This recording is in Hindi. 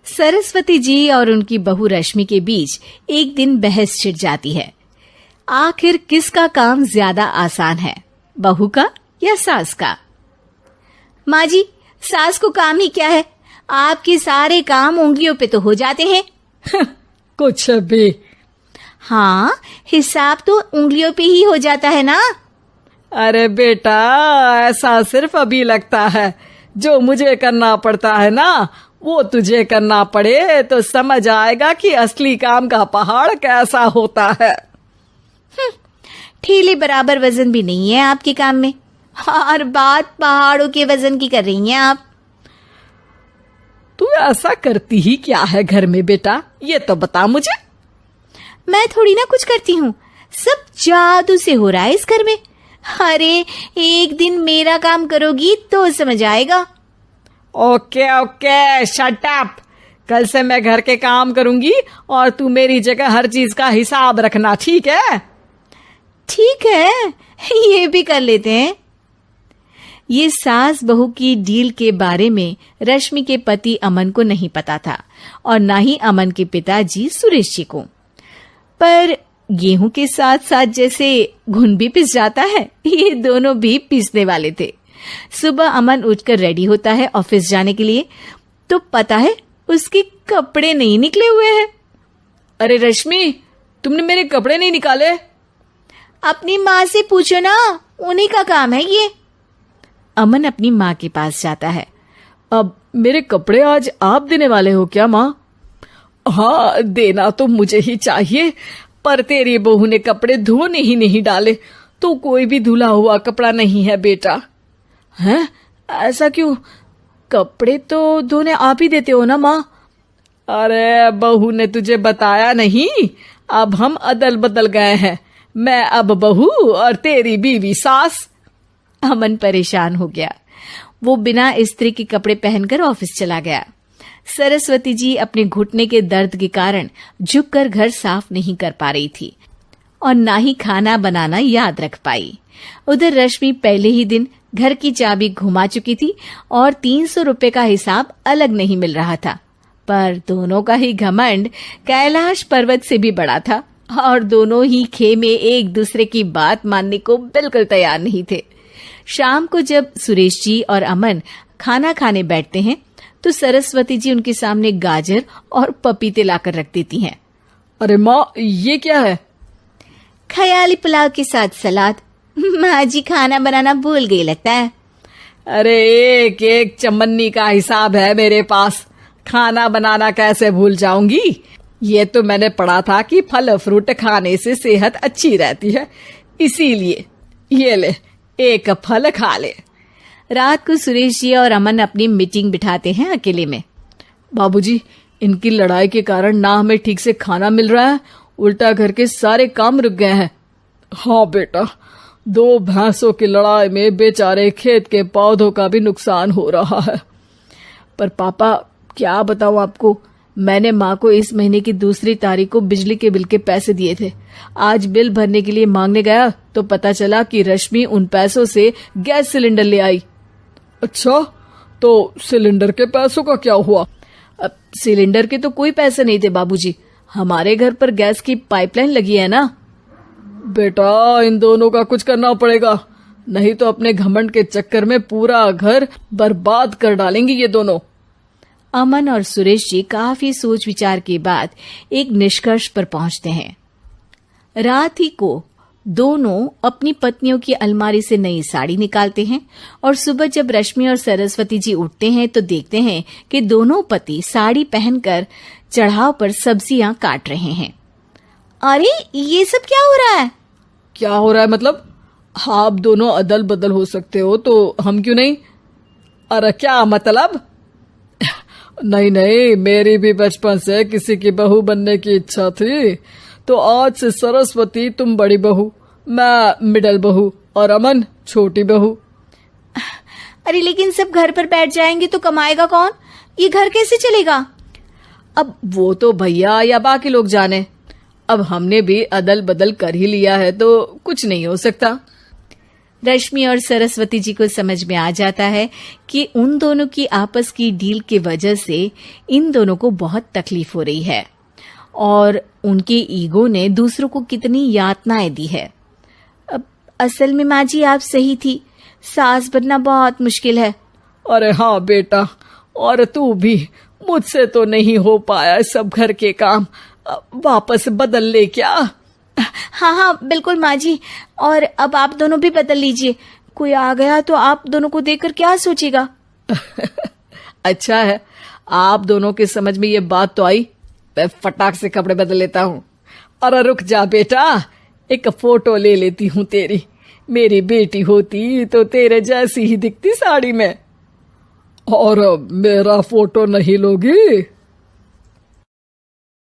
सरस्वती जी और उनकी बहू रश्मि के बीच एक दिन बहस छिड़ जाती है। आखिर किसका काम ज्यादा आसान है, बहू का या सास का? माँ जी, सास को काम ही क्या है, आपके सारे काम उंगलियों पे तो हो जाते हैं। कुछ भी। हाँ, हिसाब तो उंगलियों पे ही हो जाता है ना। अरे बेटा, ऐसा सिर्फ अभी लगता है। जो मुझे करना पड़ता है ना, वो तुझे करना पड़े तो समझ आएगा कि असली काम का पहाड़ कैसा होता है। ठेले बराबर वजन भी नहीं है आपके काम में, और बात पहाड़ों के वजन की कर रही हैं आप। तू ऐसा करती ही क्या है घर में बेटा, ये तो बता मुझे। मैं थोड़ी ना कुछ करती हूँ, सब जादू से हो रहा है इस घर में। अरे एक दिन मेरा काम करोगी तो समझ आएगा। Okay okay, shut up. कल से मैं घर के काम करूंगी और तू मेरी जगह हर चीज का हिसाब रखना, ठीक है? ठीक है, ये भी कर लेते हैं। ये सास बहू की डील के बारे में रश्मि के पति अमन को नहीं पता था और ना ही अमन के पिताजी सुरेश जी को। पर गेहूं के साथ साथ जैसे घुन भी पिस जाता है, ये दोनों भी पीसने वाले थे। सुबह अमन उठकर रेडी होता है ऑफिस जाने के लिए, तो पता है उसके कपड़े नहीं निकले हुए हैं। अरे रश्मि, तुमने मेरे कपड़े नहीं निकाले? अपनी माँ से पूछो ना, उन्हीं का काम है ये। अमन अपनी माँ के पास जाता है। अब मेरे कपड़े आज आप देने वाले हो क्या माँ? हाँ, देना तो मुझे ही चाहिए, पर तेरी बहू ने कपड़े धोने ही नहीं डाले, तो कोई भी धुला हुआ कपड़ा नहीं है बेटा। हैं? ऐसा क्यों? कपड़े तो धोने आप ही देते हो ना माँ? अरे बहू ने तुझे बताया नहीं, अब हम अदल बदल गए हैं। मैं अब बहू और तेरी बीवी सास। अमन परेशान हो गया। वो बिना इस्त्री के कपड़े पहनकर ऑफिस चला गया। सरस्वती जी अपने घुटने के दर्द के कारण झुककर घर साफ नहीं कर पा रही थी और ना ही खाना बनाना याद रख पाई। उधर रश्मि पहले ही दिन घर की चाबी घुमा चुकी थी और 300 रुपए का हिसाब अलग नहीं मिल रहा था। पर दोनों का ही घमंड कैलाश पर्वत से भी बड़ा था और दोनों ही खेमे एक दूसरे की बात मानने को बिल्कुल तैयार नहीं थे। शाम को जब सुरेश जी और अमन खाना खाने बैठते हैं तो सरस्वती जी उनके सामने गाजर और पपीते लाकर रख देती हैं। अरे माँ, ये क्या है? ख्याली पुलाव के साथ सलाद। माँ जी खाना बनाना भूल गई लगता है। अरे एक एक चमन्नी का हिसाब है मेरे पास, खाना बनाना कैसे भूल जाऊंगी? ये तो मैंने पढ़ा था कि फल फ्रूट खाने से सेहत अच्छी रहती है, इसीलिए ये ले, एक फल खा ले। रात को सुरेश जी और अमन अपनी मीटिंग बिठाते हैं अकेले में। बाबूजी, इनकी लड़ाई के कारण ना हमें ठीक से खाना मिल रहा है, उल्टा घर के सारे काम रुक गए हैं। हाँ बेटा, 2 भैंसों की लड़ाई में बेचारे खेत के पौधों का भी नुकसान हो रहा है। पर पापा, क्या बताऊं आपको, मैंने माँ को इस महीने की 2 तारीख को बिजली के बिल के पैसे दिए थे। आज बिल भरने के लिए मांगने गया तो पता चला कि रश्मि उन पैसों से गैस सिलेंडर ले आई। अच्छा, तो सिलेंडर के पैसों का क्या हुआ? अब सिलेंडर के तो कोई पैसे नहीं थे बाबूजी, हमारे घर पर गैस की पाइपलाइन लगी है ना। बेटा, इन दोनों का कुछ करना पड़ेगा, नहीं तो अपने घमंड के चक्कर में पूरा घर बर्बाद कर डालेंगे ये दोनों। अमन और सुरेश जी काफी सोच विचार के बाद एक निष्कर्ष पर पहुंचते हैं। रात ही को दोनों अपनी पत्नियों की अलमारी से नई साड़ी निकालते हैं और सुबह जब रश्मि और सरस्वती जी उठते हैं तो देखते हैं कि दोनों पति साड़ी पहनकर चढ़ाव पर सब्जियां काट रहे हैं। अरे ये सब क्या हो रहा है? क्या हो रहा है मतलब? आप दोनों अदल बदल हो सकते हो तो हम क्यों नहीं? अरे क्या मतलब? नहीं नहीं, मेरी भी बचपन से किसी की बहू बनने की इच्छा थी, तो आज से सरस्वती तुम बड़ी बहू, मैं मिडल बहू और अमन छोटी बहू। अरे लेकिन सब घर पर बैठ जाएंगे तो कमाएगा कौन? ये घर कैसे चलेगा? अब वो तो भैया या बाकी लोग जाने, अब हमने भी अदल बदल कर ही लिया है तो कुछ नहीं हो सकता। रश्मि और सरस्वती जी को समझ में आ जाता है कि उन दोनों की आपस की डील की वजह से इन दोनों को बहुत तकलीफ हो रही है और उनके ईगो ने दूसरों को कितनी यातनाएं दी है। अब असल में माँ जी आप सही थी, सास बनना बहुत मुश्किल है। अरे हाँ बेटा, और तू भी, मुझसे तो नहीं हो पाया सब घर के काम, वापस बदल ले क्या? हाँ हाँ बिल्कुल माँ जी, और अब आप दोनों भी बदल लीजिए, कोई आ गया तो आप दोनों को देखकर क्या सोचेगा। अच्छा है, आप दोनों के समझ में ये बात तो आई, मैं फटाक से कपड़े बदल लेता हूँ। अरे रुक जा बेटा, एक फोटो ले लेती हूँ तेरी, मेरी बेटी होती तो तेरे जैसी ही दिखती साड़ी में। और मेरा फोटो नहीं लोगी?